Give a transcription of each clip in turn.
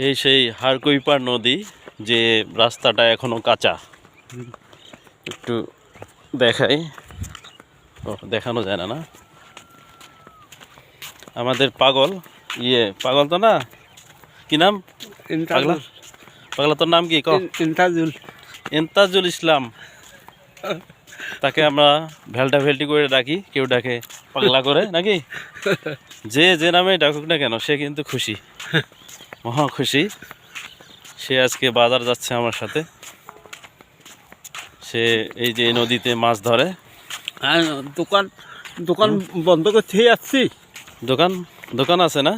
এই সেই হাড়কুইপার নদী, যে রাস্তাটা এখনো কাঁচা। একটু দেখাই। ও, দেখানো যায় না, না? আমাদের পাগল, পাগল তো না, কি নাম পাগলা? পাগলা তোর নাম কি? ইন্তাজুল ইসলাম। তাকে আমরা ভেলটা ভেলটি করে ডাকি, কেউ ডাকে পাগলা করে, নাকি? যে নামে ডাকুক না কেন, সে কিন্তু খুশি, মহা খুশি। সে আজকে বাজার যাচ্ছে আমার সাথে। সে এই যে নদীতে মাছ ধরে। দোকান দোকান বন্ধ করতে যাচ্ছি। দোকান আছে না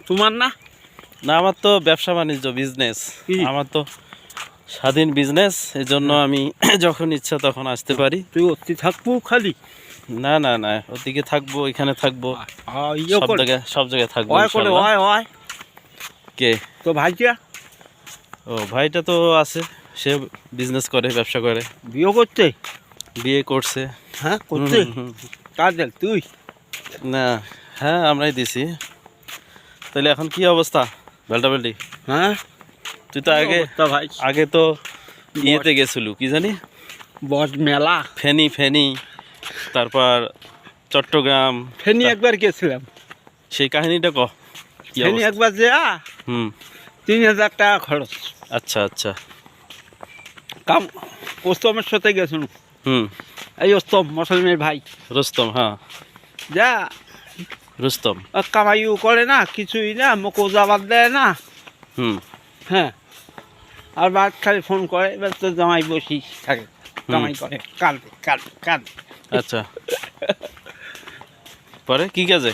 তোমার? না, না, আমার তো ব্যবসা বাণিজ্য, বিজনেস। আমার তো স্বাধীন বিজনেস, এই জন্য আমি যখন ইচ্ছা তখন আসতে পারি। তুই অতি থাকবো খালি? না না না, ওদিকে থাকবো, এখানে থাকবো, সব জায়গায় থাকবো। কে তো ভাইটা? ও, ভাইটা তো আছে, সে বিজনেস করে, ব্যবসা করে। বিয়ে করছে। হ্যাঁ, করছে। কাজ তুই? না, হ্যাঁ, আমরাই দিছি। তাহলে এখন কি অবস্থা বেল্টাবেল্টি? হ্যাঁ, তুই তো আগে তো ইয়েতে গেছিল, কি জানি, বট মেলা, ফেনী, তারপর চট্টগ্রাম। ফেনী একবার গেছিলাম। সেই কাহিনীটা কহ। ফেনী একবার যে 3000 টাকা খরচ। আচ্ছা আচ্ছা। কাম ওস্তমের সাথে গেছিল। এই ওস্তম মুসলমানের ভাই রুস্তম। হ্যাঁ, যা রুস্তম কামাইও করে না, কিছুই না, মুখো জবাব দেয় না। হ্যাঁ, আর বাদ খালি ফোন করে, এবার তো জামাই বসি থাকে, জামাই করে কাঁদে। আচ্ছা, পরে কি কাজে?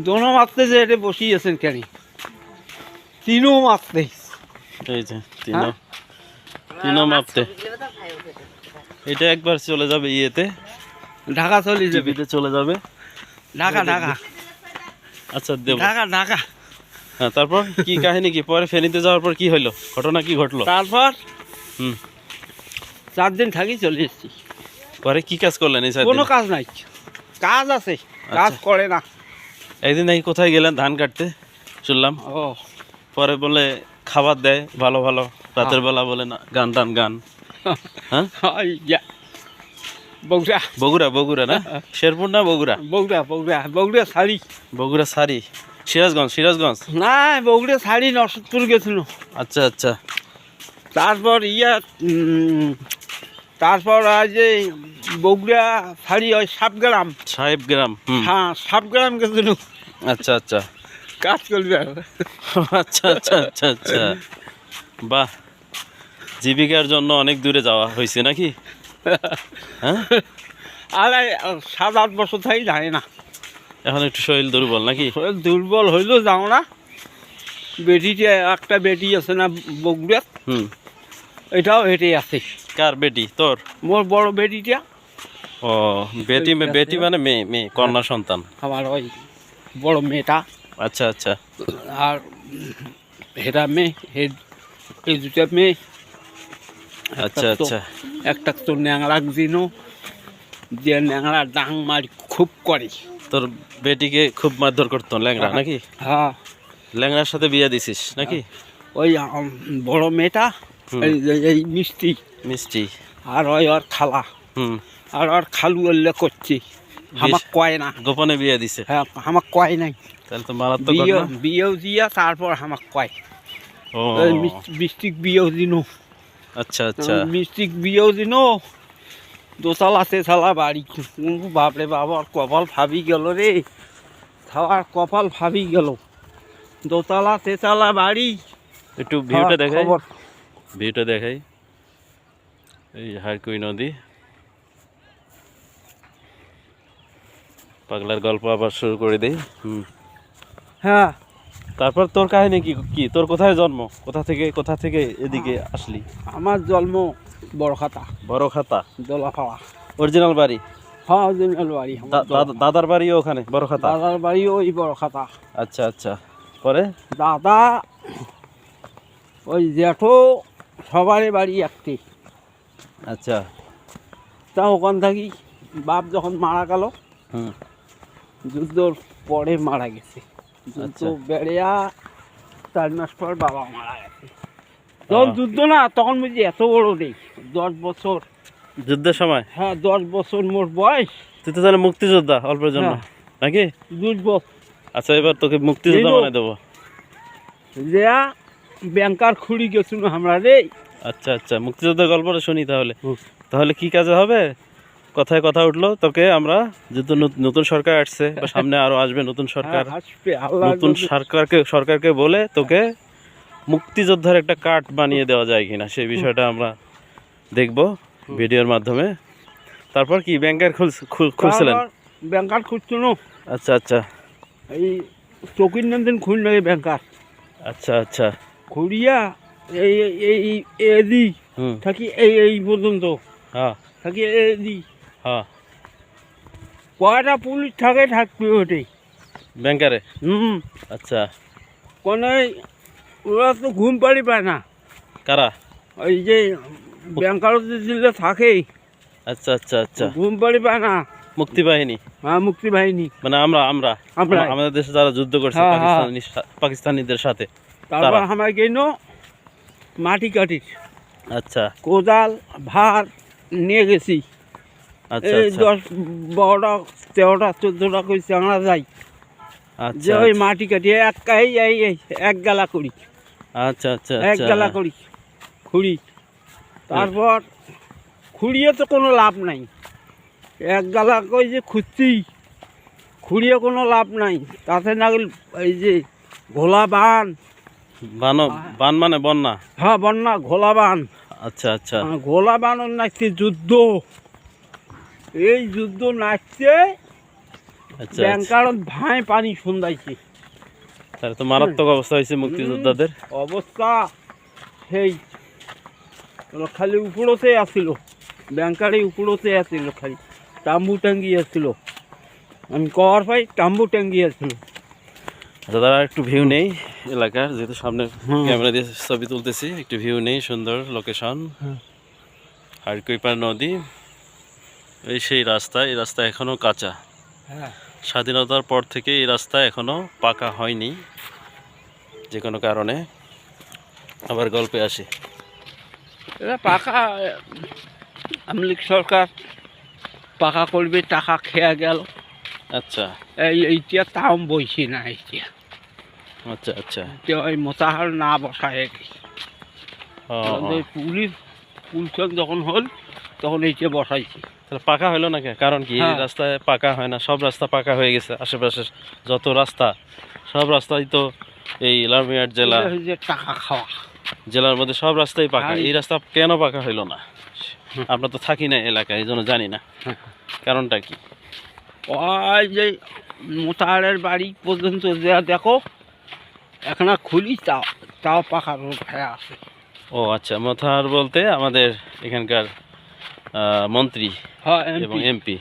দোনো মারতে যে এটা বসিয়েছেন কেন? তিনও মারতে। এই যে তিনও মাপতে। এটা একবার চলে যাবে ইয়েতে, ঢাকা চলে যাবে, চলে যাবে ঢাকা। আচ্ছা, দেব ঢাকা। হ্যাঁ, তারপর কি কাহিনী? কি পরে ফেনীতে যাওয়ার পর কি হইলো, ঘটনা কি ঘটলো? তারপর 4 দিন থাকি চলে এসেছি। পরে কি কাজ করলেন? এই কোনো কাজ নাই, কাজ আছে, কাজ করে না। একদিন নাকি কোথায় গেলেন ধান কাটতে শুনলাম। পরে বলে খাবার দেয় ভালো ভালো, রাতের বেলা বলে না গান। হ্যাঁ, বগুড়া না, শেরপুর না, বগুড়া শাড়ি। সিরাজগঞ্জ না, বগুড়া শাড়ি নরসিংদীপুর গেছিল। আচ্ছা আচ্ছা। তারপর আজ বগুড়া শাড়ি ওই সাহেবগ্রাম। হ্যাঁ, সাহেবগ্রাম গেছিল। আচ্ছা আচ্ছা, কাজ করবে। আচ্ছা আচ্ছা আচ্ছা আচ্ছা, বাহ, জীবিকার জন্য অনেক দূরে যাওয়া হয়েছে নাকি? হ্যাঁ, আর 7-8 বছর থাকি যায় না। এখন একটু শরীর দুর্বল নাকি? শরীর দুর্বল হইলেও যাও না। একটা বেটি আছে না বগুড়া, এটাও হেঁটে আছে। কার বেটি? তোর? মোর বড় বেটিটা। ও, বেটি মানে মেয়ে, কন্যা সন্তান। আমার ওই বড় মেয়েটা। আচ্ছা আচ্ছা। আর হেরা মেয়ে, এই দুটা মেয়ে। আচ্ছা আচ্ছা। একটা তো ন্যাংরা জিনো, যে ন্যাংরা ডাং মারি খুব করে। তোর বেটিকে খুব মারধর করতো ল্যাংড়া নাকি? হ্যাঁ, ল্যাংড়ার সাথে বিয়ে দিছিস নাকি? ওই বড় মেয়েটা, এই মিষ্টি, আর ওর খালা, আর ওর খালু এলে করছে, আমাকে কয় না। গোপনে বিয়ে দিছে? হ্যাঁ, আমাকে কয় নাই। তাহলে তো মারাত্মক। বিয়েও দিয়া তারপর আমাকে কয়। ও, মিষ্টি বিয়েও দিন। আচ্ছা আচ্ছা। মিষ্টি বিয়েও দিন, দোতলা তেতলা বাড়ি। বাপরে বাবা, কপাল ফাবি গেল রে, খাওয়ার কপাল ফাবি গেল। দোতলা তেতলা বাড়ি। একটু ভিউটা দেখাই। এই হাড়কুই নদী। পাগলার গল্প আবার শুরু করে দেই। হ্যাঁ, তারপর তোর কাহিনী কি? তোর কোথায় জন্ম? কোথা থেকে এদিকে আসলি? আমার জন্ম বড় খাতা দোলাফাড়া। অরিজিনাল বাড়ি? হ্যাঁ, অরিজিনাল বাড়ি। দাদার বাড়িও ওখানে বড় খাতা? দাদার বাড়িও ওই বড় খাতা। আচ্ছা আচ্ছা। পরে দাদা ওই জেঠো সবারই বাড়ি একটি। আচ্ছা। তা ওখান থাকি বাপ যখন মারা গেল, যুদ্ধর পরে মারা গেছে। যুদ্ধ বেড়িয়া 4 মাস পর বাবা মারা গেছে। যখন যুদ্ধ না তখন বুঝি এত বড় নেই, 10 বছর। যুদ্ধের সময়? হ্যাঁ 10 বছর মোর বয়স। তুই তো তাহলে মুক্তিযোদ্ধা অল্পের জন্য নাকি? 2 বছর। আচ্ছা এবার তোকে মুক্তিযোদ্ধা বানাই দেবো। যা ব্যাংকার খুঁড়ি গেছিল আমরা রে। আচ্ছা আচ্ছা, মুক্তিযোদ্ধার গল্পটা শুনি তাহলে। তাহলে কি কাজে হবে? কথায় কথা উঠলো তোকে আমরা, যেহেতু নতুন সরকার আসছে বা সামনে আরো আসবে নতুন সরকার, নতুন সরকারকে বলে তোকে মুক্তিযোদ্ধার একটা কার্ড বানিয়ে দেওয়া যায় কিনা সেই বিষয়টা আমরা দেখব ভিডিওর মাধ্যমে। তারপর কি ব্যাংকার খুলছিলেন? ব্যাংকার খুঁজছিল। আচ্ছা আচ্ছা, এই চকির নামদিন খুঁজ লাগে ব্যাংকার। আচ্ছা আচ্ছা, খুঁড়িয়া এই এই এদি থাকি এই পর্যন্ত হ্যাঁ থাকি এদি। হ্যাঁ, কয়টা পুলিশ থাকবে ওটে ব্যাংকারে? আচ্ছা, কোন ওরা তো ঘুম পাড়ি পায় না। কারা? ওই যে ব্যাংকার দিলে থাকে। আচ্ছা আচ্ছা আচ্ছা, ঘুম পাড়ি পায় না। মুক্তি বাহিনী? হ্যাঁ মুক্তি বাহিনী, মানে আমাদের দেশে যারা যুদ্ধ করছে পাকিস্তানিদের সাথে। তারপর আমার গেল মাটি কাটি। আচ্ছা, কোদাল ভার নিয়ে গেছি। আচ্ছা, 10 12টা 13টা 14টা করে চাঙড়া যাই। আচ্ছা, যে ওই মাটি কাটি এক গালা করি। আচ্ছা আচ্ছা, এক গালা করি খুঁড়ি। তারপর খুঁড়িয়ে তো কোনো লাভ নাই, এক গালা কই যে খুঁজছি, খুঁড়িয়ে কোনো লাভ নাই। তাতে না এই যে ঘোলা বান। বান মানে বন্যা? হ্যাঁ বন্যা, ঘোলা বান। আচ্ছা আচ্ছা, ঘোলা বান নাচছে যুদ্ধ। এই যুদ্ধ নাচছে, ব্যাংকারত ভাই পানি সন্ধ্যাইছে। তাহলে তো মারাত্মক অবস্থা হয়েছে মুক্তিযোদ্ধাদের। অবস্থা সেই খালি উপরতে আসছিল, ব্যাংকারে উপরতে আসছিল, খালি তাম্বু টাঙ্গি আসছিল। আমি কভার পাই তাম্বু টাঙ্গি আসছিল। আচ্ছা দাদা, একটু ভিউ নেই এলাকার, যেহেতু সামনে ক্যামেরা দিয়ে ছবি তুলতেছি, একটু ভিউ নেই। সুন্দর লোকেশন, হাড়কুইপাড় নদী। এই সেই রাস্তা, এই রাস্তা এখনো কাঁচা। স্বাধীনতার পর থেকে এই রাস্তা এখনো পাকা হয়নি যে কোনো কারণে। আবার গল্পে আসি, এটা পাকা আওয়ামী লীগ সরকার পাকা করবে, টাকা খেয়া গেল। আচ্ছা, এইটা তাও বইছি না। এইটা আচ্ছা আচ্ছা, ওই মোতাহার না বসায় পুলিশ যখন হল তখন এইটা বসাইছি। তাহলে পাকা হলো না কে? কারণ কি এই রাস্তায় পাকা হয় না? সব রাস্তা পাকা হয়ে গেছে, আশেপাশের যত রাস্তা সব রাস্তাই তো এই লালমিয়াট জেলা টাকা খাওয়া জেলার মধ্যে সব রাস্তাই পাকা। এই রাস্তা কেন পাকা হইলো না? আমরা তো থাকি না এলাকায়, এই জন্য জানি না কারণটা কি। ওই যে মোতাহারের বাড়ি পর্যন্ত যা দেখো এখন খুলি, তাও পাকা রোড হয়ে আছে। ও আচ্ছা, মোতাহার বলতে আমাদের এখানকার মন্ত্রী এবং এমপি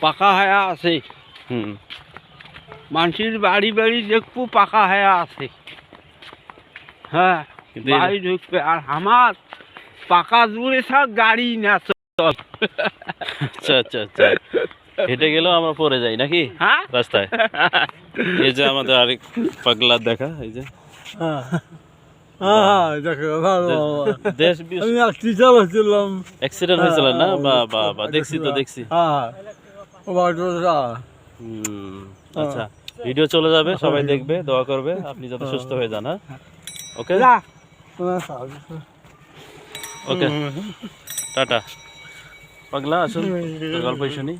পাকা হয়ে আছে। মানুষের বাড়ি বাড়ি দেখবো পাকা হয়ে আছে। হ্যাঁ বাড়ি ঢুকবে, আর আমার পাকা জুড়ে থাক গাড়ি না চল। আচ্ছা আচ্ছা আচ্ছা, হেঁটে গেলেও আমরা পড়ে যাই নাকি রাস্তায়? এই যে আমাদের আরেক পাগলা দেখা, এই যে অ্যাক্সিডেন্ট হয়েছিল না? বা দেখছি তো, দেখছি। আচ্ছা, ভিডিও চলে যাবে, সবাই দেখবে, দোয়া করবে আপনি যাতে সুস্থ হয়ে যান। হ্যাঁ, ওকে ওকে, টাটা। পাগলা আসুন, গল্পই শুনি।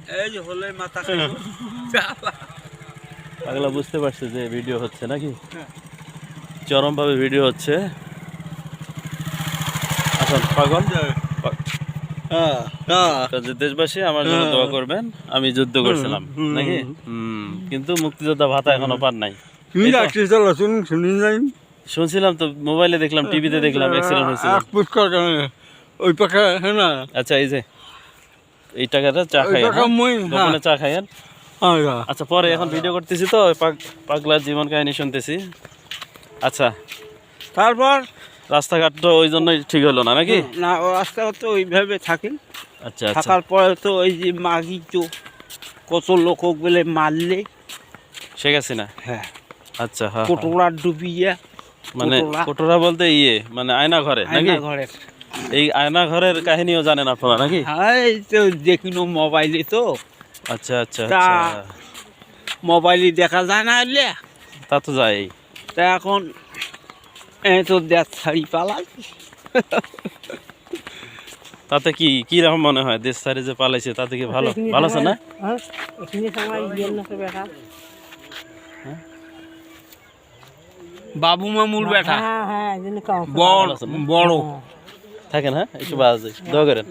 পাগলা বুঝতে পারছে যে ভিডিও হচ্ছে নাকি, চরমভাবে ভিডিও হচ্ছে। আসুন পাগল, দেশবাসী আমার জন্য দোয়া করবেন। আমি যুদ্ধ করছিলাম নাকি, কিন্তু মুক্তিযোদ্ধা ভাতা এখনো পান নাই। শুনছিলাম তো, মোবাইলে দেখলাম, টিভিতে দেখলাম অ্যাক্সিডেন্ট হয়েছিল। আচ্ছা, এই যে এই টাকাটা চা খাই, দোকানে চা খাইয়েন। আচ্ছা পরে, এখন ভিডিও করতেছি তো, পাগলার জীবন কাহিনী শুনতেছি। আচ্ছা, তারপর রাস্তাঘাট তো ওই জন্যই ঠিক হলো না নাকি? না, রাস্তাঘাট তো ওইভাবে থাকে। আচ্ছা, থাকার পরে তো ওই যে মাগি তো কত লোক বলে মারলে শেখ হাসিনা। হ্যাঁ, আচ্ছা, হ্যাঁ, হ্যাঁ। কোটোরা ডুবিয়ে, মানে কোটোরা। কোটরা বলতে ইয়ে মানে আয়না ঘরে নাকি? আয়না ঘরের। এই আয়না ঘরের কাহিনীও জানেন আপনারা নাকি? হ্যাঁ, এই তো যে কোনো মোবাইলে তো, আচ্ছা, আচ্ছা, তা আচ্ছা। মোবাইলে দেখা যায় না হলে, তা তো যায়। তা এখন এই তো দেশ ছাড়ি পালাই। তাতে কি রকম মনে হয় দেশ ছাড়ি যে পালাইছে তাতে কি ভালো ভালো আছে না? বাবু মামুর বেটা বড় ভালো আছে না? বড় থাকেন, হ্যাঁ একটু বাজে দোয়া করেন।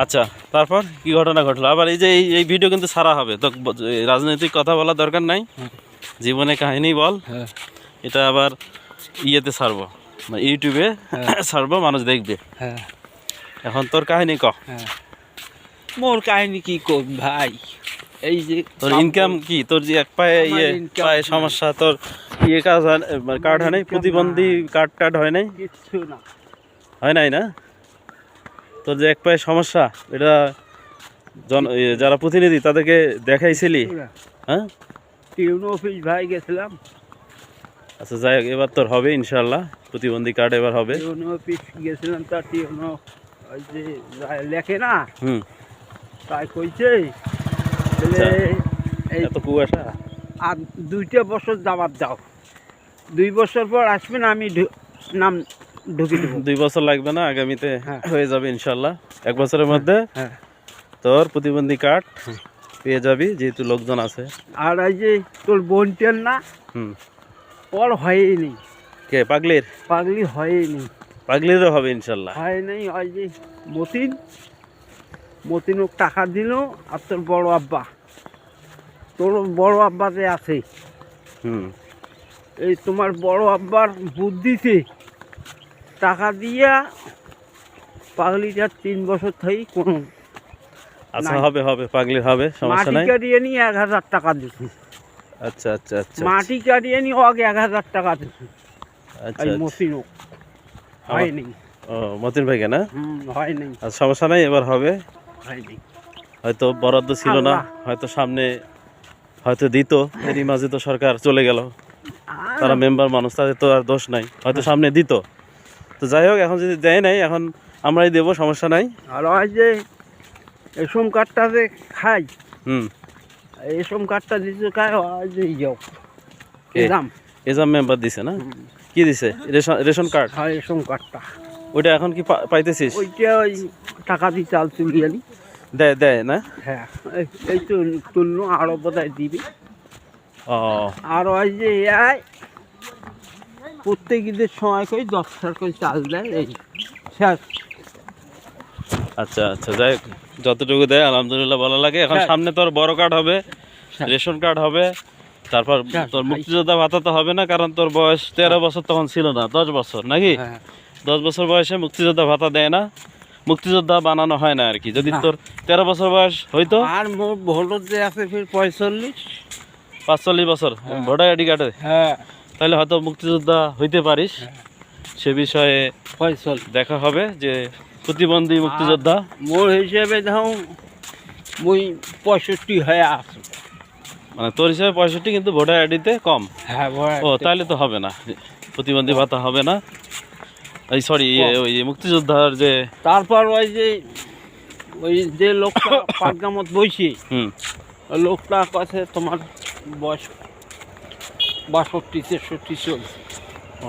আচ্ছা, তারপর কি ঘটনা ঘটলো আবার? এই যে এই ভিডিও কিন্তু ছাড়া হবে তো, রাজনৈতিক কথা বলার দরকার নাই, জীবনে কাহিনী বল। হ্যাঁ। এটা আবার ইয়েতে ছাড়বো, মানে ইউটিউবে ছাড়বো, মানুষ দেখবে। হ্যাঁ, এখন তোর কাহিনী ক। হ্যাঁ। মোর কাহিনী কি কর ভাই, এই যে তোর ইনকাম কি? তোর যে এক পায়ে আমার income পায়ে কি? সমস্যা, তোর ইয়ে কাজ কার্ড হয় নাই, প্রতিবন্ধী কার্ড হয় নাই? কিচ্ছু না। হয় নাই না? তোর যে এক পায়ে সমস্যা, এটা যারা প্রতিনিধি তাদেরকে দেখাইছিলি? হ্যাঁ, টিউন অফিস ভাই গেছিলাম, আচ্ছা যাই হোক, এবার তোর হবে ইনশাল্লাহ, প্রতিবন্ধী কার্ড এবার হবে। টিউন অফিস গেছিলাম, তা টিউন ওই যে লেখে না, হুম। তাই কইছে বলে এই এত কুয়াশা। আর 2টা বছর যাবার যাও, 2 বছর পর আসবেন, আমি নাম ঢুকে দেবো। 2 বছর লাগবে না, আগামীতে হ্যাঁ। হয়ে যাবে ইনশাল্লাহ। 1 বছরের মধ্যে হ্যাঁ। তোর প্রতিবন্ধী কার্ড পেয়ে যাবি, যেহেতু লোকজন আছে। আর এই যে তোর বোনটের না, হুম। ওর হয়নি, কে পাগলির? পাগলি হয়নি, পাগলিরও হবে ইনশাল্লাহ। হয় নাই। ওই যে মতিন ওকে টাকা দিল, আর তোর বড় আব্বা যে আছে, হুম। এই তোমার বড় আব্বার বুদ্ধিতে টাকা দিয়া পাগলিটার 3 বছর থেকে কোনো আচ্ছা, নাই। হবে পাগলির হবে, সমস্যা মাটি নাই। কাটিয়ে নিয়ে 1000 টাকা দিছি, আচ্ছা, আচ্ছা, আচ্ছা, মাটি কাটিয়ে নিয়ে আগে 1000 টাকা দিছি। আচ্ছা, এই আচ্ছা। মতিন হয়নি। ও, মতিন ভাইকে না? হয়নি, আচ্ছা, সমস্যা নাই, এবার হবে। হয়নি। হয়তো বরাদ্দ ছিল না, আল্লাহ। হয়তো সামনে হয়তো দিত, এরই মাঝে তো সরকার চলে গেল, তারা মেম্বার মানুষ, তাদের তো আর দোষ নাই, হয়তো সামনে দিত। তো যাই হোক, এখন যদি দেয় নাই, এখন আমরাই দেবো, সমস্যা নাই। আর ওই যে রেশন কার্ডটা যে খাই, হুম। রেশন কার্ডটা দিতে খাই, ওই যে যাও কে? দাম এজাম মেম্বার দিছে না? কি দিছে? Ration card? হয় রেশন কার্ডটা, ওইটা এখন কি পাইতেছিস? ওইটা ওই টাকা দিয়ে চাল তুলি আনি। দেয় না? হ্যাঁ, এই তো তুললো, আরও বোধহয় দিবি। ও, আর ওই যে প্রত্যেক ঈদের সময় করে 10 টাকা করে চাল দেয়, এই শেষ। আচ্ছা, আচ্ছা, যাই হোক, যতটুকু দেয় আলহামদুলিল্লাহ ভালো লাগে। এখন হ্যাঁ। সামনে তোর বড় কার্ড হবে, হ্যাঁ। রেশন কার্ড হবে, তারপর হ্যাঁ, তোর ভাই। মুক্তিযোদ্ধা ভাতা তো হবে না, কারণ তোর বয়স 13 বছর তখন ছিল না, 10 বছর নাকি? হ্যাঁ। 10 বছর বয়সে মুক্তিযোদ্ধা ভাতা দেয় না, মুক্তিযোদ্ধা বানানো হয় না আর কি। যদি না। তোর 13 বছর বয়স হইতো, আর মোর ভোটার যে আছে ফির 45। 45 বছর হ্যাঁ। ভোটার আইডি কার্ডে, হ্যাঁ, তাহলে হয়তো মুক্তিযোদ্ধা হইতে পারিস। সে বিষয়ে 45। দেখা হবে যে প্রতিবন্ধী মুক্তিযোদ্ধা। মোর হিসেবে ধরুন মুই 65 হয়ে আছো। মানে তোর হিসাবে 65, কিন্তু ভোটার আইডিতে কম। হ্যাঁ, ও, তাহলে তো হবে না, প্রতিবন্ধী ভাতা হবে না। এই সরি, ওই মুক্তিযোদ্ধার যে তারপর ওই যে লোকটা পাটগামত বইছি, হুম, ওই লোকটা কাছে তোমার বয়স 62-63 চলছে। ও,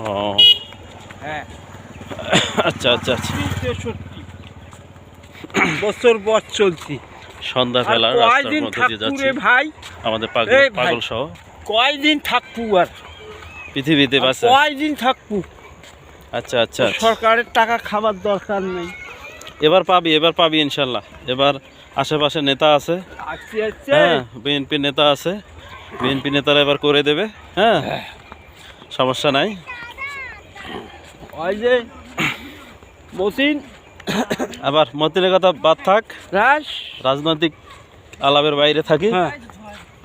হ্যাঁ, আচ্ছা, আচ্ছা, আচ্ছা। 63 বছর বয়স চলছি। সন্ধ্যা ফেলা আর রাস্তার কয়দিন মধ্যে দিয়ে থাকবো যাচ্ছি, রে ভাই, আমাদের এই ভাই। পাগল সহ কয়দিন থাকবো আর পৃথিবীতে বাঁচা। কয়দিন থাকবো? আচ্ছা, আচ্ছা, আচ্ছা। সরকারের টাকা খাবার দরকার নেই। এবার পাবি ইনশাল্লাহ। এবার আশেপাশে নেতা আছে, হ্যাঁ, বিএনপি নেতা আছে, বিএনপি নেতারা এবার করে দেবে। হ্যাঁ, সমস্যা নাই। ওই যে মতিন আবার মতিনের কথা বাদ থাক, রাস, রাজনৈতিক আলাপের বাইরে থাকি। হ্যাঁ,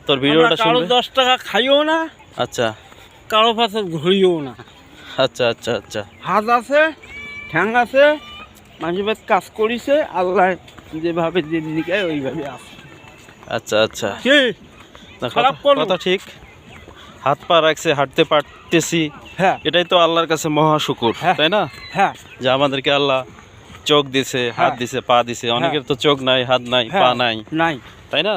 তোর ভিডিওটা আমরা কারো শুনবে। 10 টাকা খাইও না, আচ্ছা, কারো পাশে ঘুরিও না। আচ্ছা, আচ্ছা, আচ্ছা, হাত আছে, ঠ্যাং আছে, মানুষের কাজ করিছে, আল্লাহ যেভাবে দিন নিকায় ওইভাবে আছে। আচ্ছা, আচ্ছা। কি না, খারাপ কথা করলো? কথা ঠিক, হাত পা রাখছে, হাঁটতে পারতেছি, হ্যাঁ এটাই তো আল্লাহর কাছে মহা শুকর, হ্যাঁ। তাই না? হ্যাঁ যে আমাদেরকে আল্লাহ চোখ দিছে, হাত হ্যাঁ। দিছে, পা দিছে। অনেকের তো চোখ নাই, হাত নাই, পা হ্যাঁ নাই, নাই তাই না?